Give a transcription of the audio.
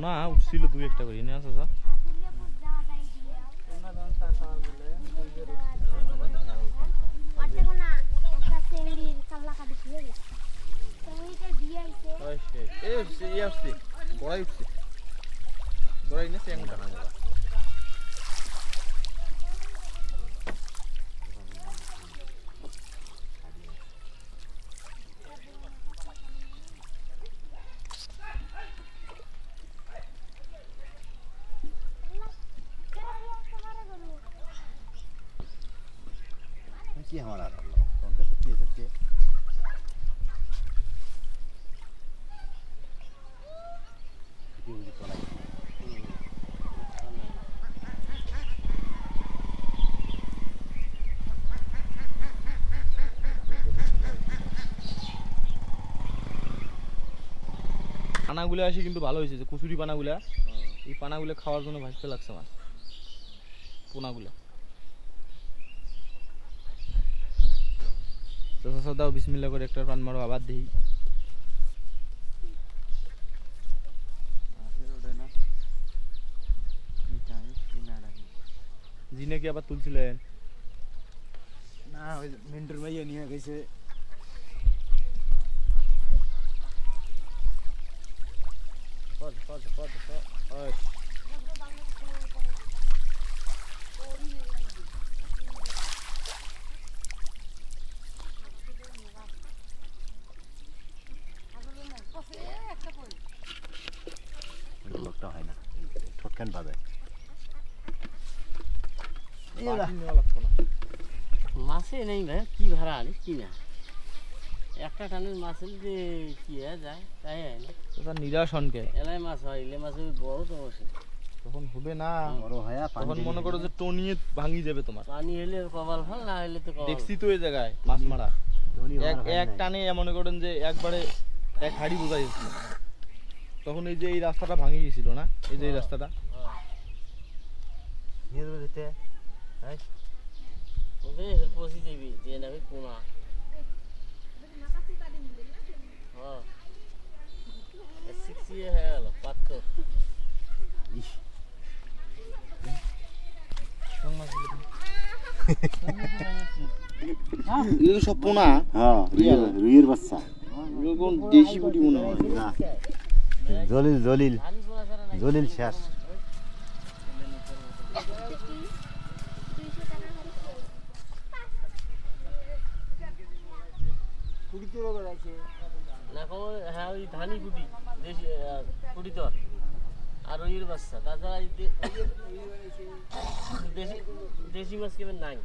পোনা উঠছিল দুই একটা করে না চাচা গড়াই উঠছে গড়াই না চেংটা কি हमारा कौन का सच्ची सच्ची পানাগুলো আসে কিন্তু ভালো হয়েছে যে কচুরি পানাগুলা এই পানাগুলো খাওয়ার জন্য ভাসতে লাগছে আমার পোনাগুলো চাচা দাও বিসমিল্লাহ করে একটা পান মারো আবার দেই জিনে কি আবার তুলছিলেন না ওই মিন্টুর ভাইয়া নিয়ে গেছে লোকটা হয় না ঠোঁটকান পাবে মাছে নেই ভাই কি ভাড়া আনিস কি না একটা টানের মাছের যে কি যায় তাই হয় না তোর নিরাশ হনকে এলাই মাছ হয় ইলে মাছ বড় তো বসে তখন হবে না বড় হয় তখন মনে করো যে টনিয়ে ভাঙি যাবে তোমার পানি হলে কপাল ফল না হলে তো দেখছি তো এই জায়গায় মাছ মারা এক টানে মনে করেন যে একবারে এক হাড়ি বোঝাই যাচ্ছে তখন এই যে এই রাস্তাটা ভাঙি গেছিল না এই যে এই রাস্তাটা নিয়ে দেবে দিতে হ্যাঁ ওকে পৌঁছে যাবি যে নামে পোনা হ্যাঁ সিক্সি হয়ে গেল পাত্র এগুলো সব পোনা হ্যাঁ রুইয়ের বাচ্চা এগুলো কোন দেশি পুটি মনে হয় না জলিল জলিল জলিল শেষ না খবর হ্যাঁ ওই ধানি পুটি দেশি পুটি তোর আর ওইয়ের বাচ্চা তাছাড়া দেশি মাছ কেমন নাই